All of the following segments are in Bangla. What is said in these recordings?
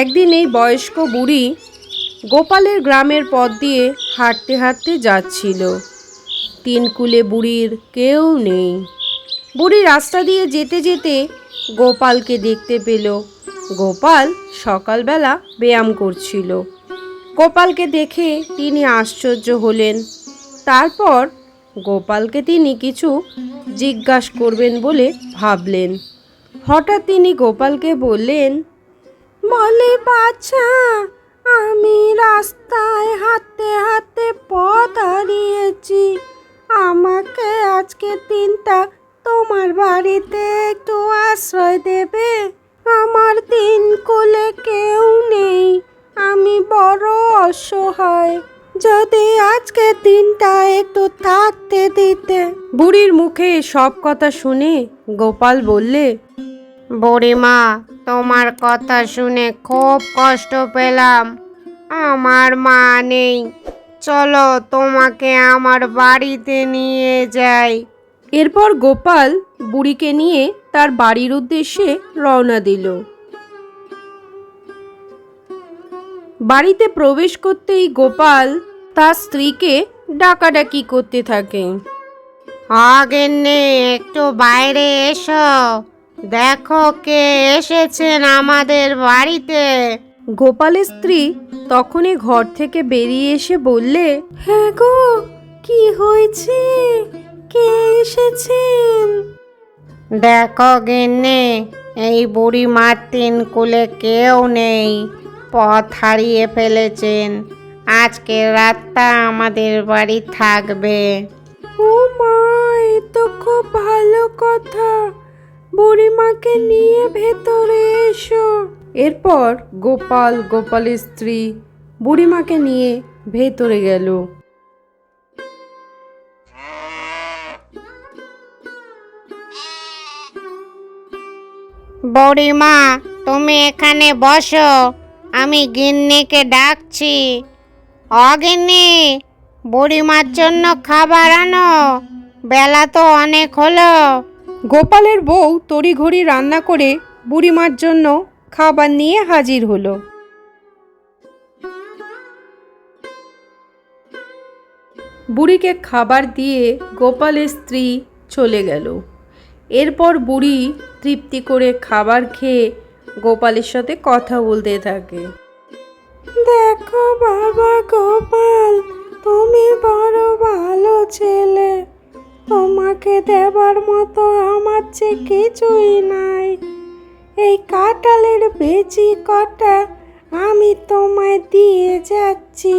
একদিন এই বয়স্ক বুড়ি গোপালের গ্রামের পথ দিয়ে হাঁটতে হাঁটতে যাচ্ছিল। তিনকুলে বুড়ির কেউ নেই। বুড়ি রাস্তা দিয়ে যেতে যেতে গোপালকে দেখতে পেল। গোপাল সকালবেলা ব্যায়াম করছিল। গোপালকে দেখে তিনি আশ্চর্য হলেন। তারপর গোপালকে তিনি কিছু জিজ্ঞাসা করবেন বলে ভাবলেন। হঠাৎ তিনি গোপালকে বললেন, বলে বাছা, আমি রাস্তায় হাঁটতে হাঁটতে পথ হারিয়েছি। আমাকে আজকে দিনটা তোমার বাড়িতে একটু আশ্রয় দেবে? আমার তিন কোলে কেউ নেই, আমি বড় অসহায়। যদি আজকে দিনটা একটু থাকতে দিতে। বুড়ির মুখে সব কথা শুনে গোপাল বললে, বুড়িমা, তোমার কথা শুনে খুব কষ্ট পেলাম। আমার মা নেই, চলো তোমাকে আমার বাড়িতে নিয়ে যাই। এরপর গোপাল বুড়িকে নিয়ে তার বাড়ির উদ্দেশ্যে রওনা দিল। বাড়িতে প্রবেশ করতেই গোপাল তার স্ত্রীকে ডাকাডাকি করতে থাকে। গিন্নি, একটু বাইরে এসো, দেখো কে এসেছেন আমাদের বাড়িতে। গোপালের স্ত্রী তখনই ঘর থেকে বেরিয়ে এসে বললে, হ্যাঁ গো, কি হয়েছে? কে এসেছেন? দেখো গিন্নি, এই বুড়িমার তিন কুলে কেউ নেই, পথ হারিয়ে ফেলেছেন। আজকে রাতটা আমাদের বাড়ি থাকবে। ও মা, এ তো খুব ভালো কথা। বুড়িমাকে নিয়ে ভেতরে এসো। এরপর গোপাল গোপালের স্ত্রী বুড়িমাকে নিয়ে ভেতরে গেল। বুড়িমা, তুমি এখানে বসো, আমি গিন্নিকে ডাকছি। গিন্নি, বুড়িমার জন্য খাবার আনো, বেলা তো অনেক হলো। গোপালের বউ তড়িঘড়ি রান্না করে বুড়িমার জন্য খাবার নিয়ে হাজির হলো। বুড়িকে খাবার দিয়ে গোপালের স্ত্রী চলে গেল। এরপর বুড়ি তৃপ্তি করে খাবার খেয়ে গোপালের সাথে কথা বলতে থাকে। দেখো বাবা গোপাল, তুমি বড় ভালো ছেলে। তোমাকে দেবার মতো আমার যে কিছুই নাই। এই কাঁঠালের বেচি কটা আমি তোমায় দিয়ে যাচ্ছি।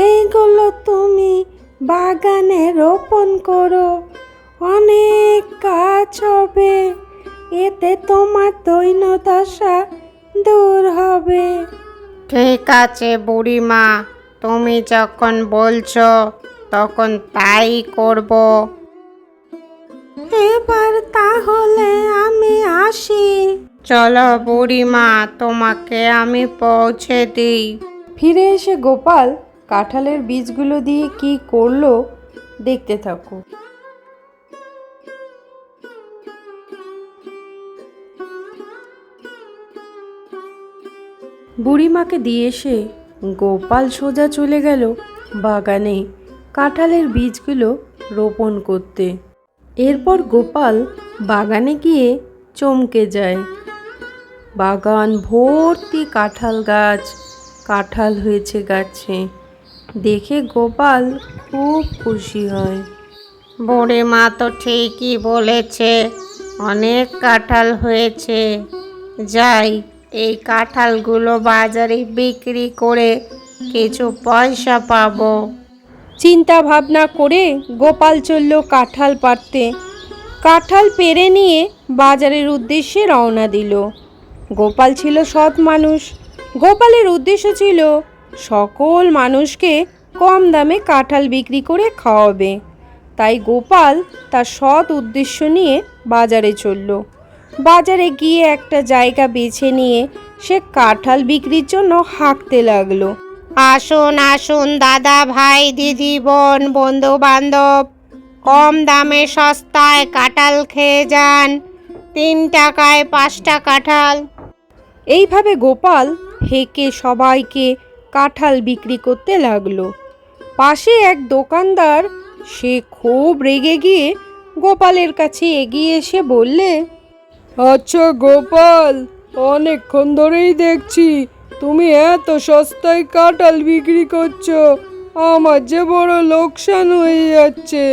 এইগুলো তুমি বাগানে রোপণ করো, অনেক গাছ হবে। এতে তোমার দৈন্যদশা দূর হবে। ঠিক আছে বুড়িমা, তুমি যখন বলছো তখন তাই করব। এবার তাহলে আমি আসি। চলো বুড়িমা, তোমাকে আমি পৌঁছে দিই। ফিরে এসে গোপাল কাঁঠালের বীজগুলো দিয়ে কি করলো দেখতে থাকো। বুড়িমাকে দিয়ে এসে গোপাল সোজা চলে গেল বাগানে কাঁঠালের বীজগুলো রোপণ করতে। এরপর গোপাল বাগানে গিয়ে চমকে যায়। বাগান ভর্তি কাঁঠাল গাছ, কাঁঠাল হয়েছে গাছে। দেখে গোপাল খুব খুশি হয়। বুড়িমা তো ঠিকই বলেছে, অনেক কাঁঠাল হয়েছে। যাই, এই কাঁঠালগুলো বাজারে বিক্রি করে কিছু পয়সা পাবো। চিন্তা ভাবনা করে গোপাল চলল কাঁঠাল পাড়তে। কাঁঠাল পেড়ে নিয়ে বাজারের উদ্দেশ্যে রওনা দিল। গোপাল ছিল সৎ মানুষ। গোপালের উদ্দেশ্য ছিল সকল মানুষকে কম দামে কাঁঠাল বিক্রি করে খাওয়াবে। তাই গোপাল তার সৎ উদ্দেশ্য নিয়ে বাজারে চলল। বাজারে গিয়ে একটা জায়গা বেছে নিয়ে সে কাঁঠাল বিক্রির জন্য হাঁকতে লাগলো। আসুন আসুন দাদা, ভাই, দিদি, বোন, বন্ধু বান্ধব, কম দামে সস্তায় কাঁঠাল খেয়ে যান। 3 টাকায় 5টা কাঁঠাল। এইভাবে গোপাল হেঁকে সবাইকে কাঁঠাল বিক্রি করতে লাগলো। পাশে এক দোকানদার, সে খুব রেগে গিয়ে গোপালের কাছে এগিয়ে এসে বললে, আচ্ছা গোপাল, অনেকক্ষণ ধরেই দেখছি তুমি এত সস্তায় কাঁঠাল বিক্রি করছো, আমার যে বড় লোকসান হয়ে যাচ্ছে।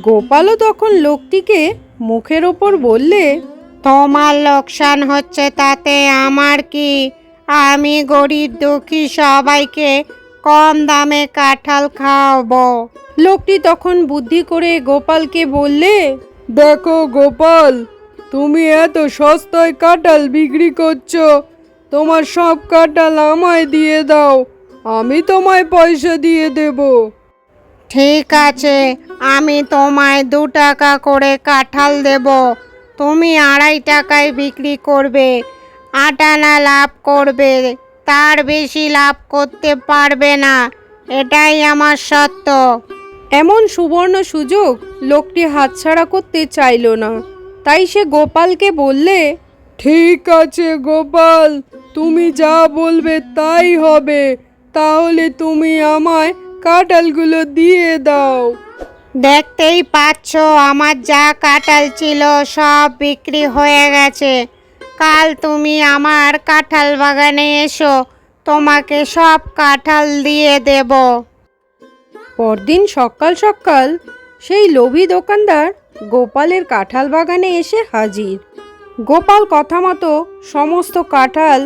গোপালও তখন লোকটিকে মুখের ওপর বললে, তোমার লোকসান হচ্ছে তাতে আমার কি? আমি গরিব দুঃখী সবাইকে কম দামে কাঁঠাল খাওয়াবো। লোকটি তখন বুদ্ধি করে গোপালকে বললে, দেখো গোপাল, তুমি এত সস্তায় কাঁঠাল বিক্রি করছো, তোমার সব কাঁঠাল আমায় দিয়ে দাও, আমি তোমায় পয়সা দিয়ে দেব। ঠিক আছে, আমি তোমায় 2 টাকা করে কাঁঠাল দেব, তুমি 2.5 টাকায় বিক্রি করবে, 8 আনা লাভ করবে, তার বেশি লাভ করতে পারবে না, এটাই আমার শর্ত। এমন সুবর্ণ সুযোগ লোকটি হাতছাড়া করতে চাইল না, তাই সে গোপালকে বললে, ঠিক আছে গোপাল, তুমি যা বলবে তাই হবে, তাহলে তুমি আমায় কাঁঠালগুলো দিয়ে দাও। দেখতেই পাচ্ছ আমার যা কাঁঠাল ছিল সব বিক্রি হয়ে গেছে। কাল তুমি আমার কাঁঠাল বাগানে এসো, তোমাকে সব কাঁঠাল দিয়ে দেব। পরদিন সকাল সকাল সেই লোভী দোকানদার গোপালের কাঁঠাল বাগানে এসে হাজির। গোপাল কথা মতো সমস্ত কাঁঠাল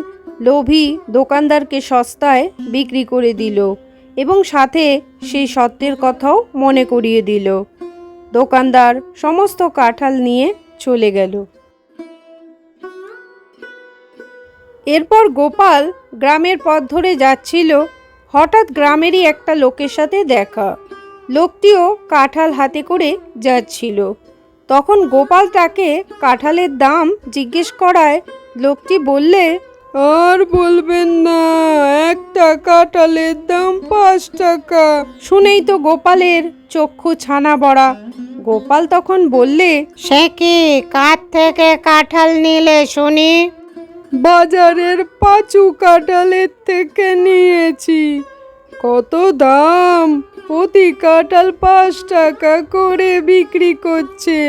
লোভী দোকানদারকে সস্তায় বিক্রি করে দিল এবং সাথে সেই সত্যের কথাও মনে করিয়ে দিল। দোকানদার সমস্ত কাঁঠাল নিয়ে চলে গেল। এরপর গোপাল গ্রামের পথ ধরে যাচ্ছিল, হঠাৎ গ্রামেরই একটা লোকের সাথে দেখা। লোকটিও কাঁঠাল হাতে করে যাচ্ছিল। তখন গোপাল তাকে কাঁঠালের দাম জিজ্ঞেস করায় লোকটি বললে, আর বলবেন না, একটা কাঁঠালের দাম 5 টাকা। শুনেই তো গোপালের চক্ষু ছানা বড়া। গোপাল তখন বললে, সে কি, কার থেকে কাঁঠাল নিলে শুনি? বাজারের পাঁচু কাঁঠালের থেকে নিয়েছি। কত দাম? প্রতি কাঁঠাল 5 টাকা করে বিক্রি করছে।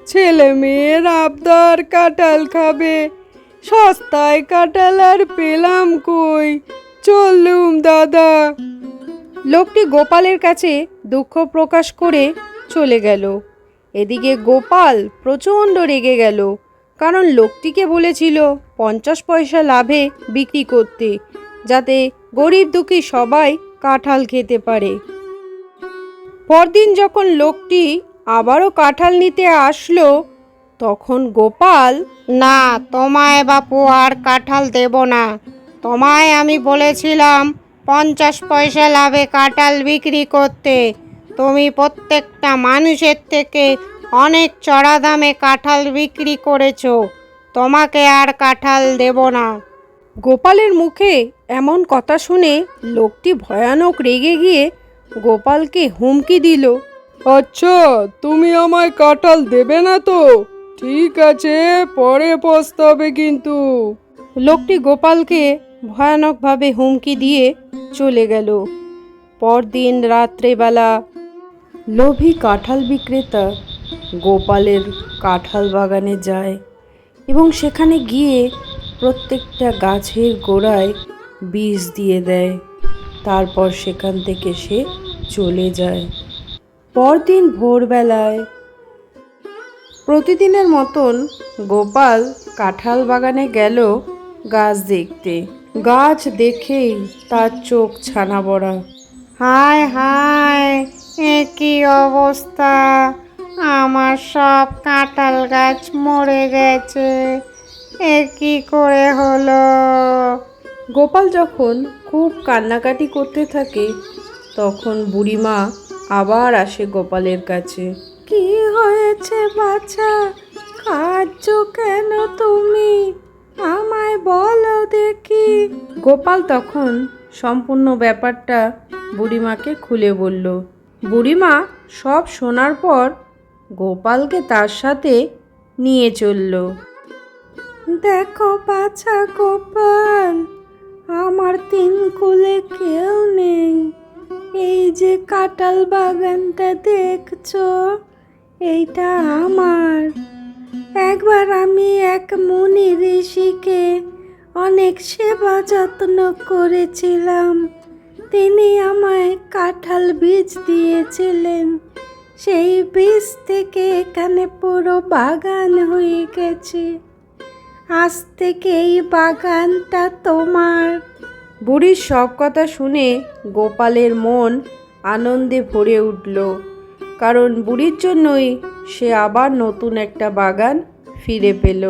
ছেলে মেয়ের আবদার কাঁঠাল খাবে, সস্তায় কাঁঠাল আর পেলাম কই, চললুম দাদা। লোকটি গোপালের কাছে দুঃখ প্রকাশ করে চলে গেল। এদিকে গোপাল প্রচণ্ড রেগে গেল, কারণ লোকটিকে বলেছিল 50 পয়সা লাভে বিক্রি করতে, যাতে গরিব দুঃখী সবাই কাঁঠাল খেতে পারে। পরদিন যখন লোকটি আবারও কাঁঠাল নিতে আসলো, তখন গোপাল, না, তোমায় বাপু আর কাঁঠাল দেব না। তোমায় আমি বলেছিলাম 50 পয়সা লাভে কাঁঠাল বিক্রি করতে, তুমি প্রত্যেকটা মানুষের থেকে অনেক চড়া দামে কাঁঠাল বিক্রি করেছো, তোমাকে আর কাঁঠাল দেব না। গোপালের মুখে এমন কথা শুনে লোকটি ভয়ানক রেগে গিয়ে গোপালকে হুমকি দিল, আচ্ছা তুমি আমায় কাঁঠাল দেবে না তো? ঠিক আছে, পরে পস্তাবে কিন্তু। লোকটি গোপালকে ভয়ানকভাবে হুমকি দিয়ে চলে গেল। পরদিন রাত্রেবেলা লোভী কাঁঠাল বিক্রেতা গোপালের কাঁঠাল বাগানে যায় এবং সেখানে গিয়ে প্রত্যেকটা গাছের গোড়ায় বিষ দিয়ে দেয়। তারপর সেখান থেকে সে চলে যায়। পরদিন ভোরবেলায় প্রতিদিনের মতন গোপাল কাঁঠাল বাগানে গেল গাছ দেখতে। গাছ দেখেই তার চোখ ছানা বড়া। হায় হায়, এ কি অবস্থা! আমার সব কাঁঠাল গাছ মরে গেছে, এ কি করে হলো? গোপাল যখন খুব কান্নাকাটি করতে থাকে, তখন বুড়িমা আবার আসে গোপালের কাছে। কি হয়েছে বাছা, কাঁদছো কেন তুমি? আমায় বলো দেখি। গোপাল তখন সম্পূর্ণ ব্যাপারটা বুড়িমাকে খুলে বলল। বুড়িমা সব শোনার পর গোপালকে তার সাথে নিয়ে চলল। দেখো বাছা গোপাল, আমার তিন কুলে কেউ নেই। এই যে কাঁঠাল বাগানটা দেখছো, এইটা আমার। একবার আমি এক মুনি ঋষিকে অনেক সেবা যত্ন করেছিলাম। তিনি আমায় কাঁঠাল বীজ দিয়েছিলেন। সেই বীজ থেকে এখানে পুরো বাগান হয়ে গেছে। আজ থেকে এই বাগানটা তোমার। বুড়ির সব কথা শুনে গোপালের মন আনন্দে ভরে উঠল, কারণ বুড়ির জন্যই সে আবার নতুন একটা বাগান ফিরে পেল।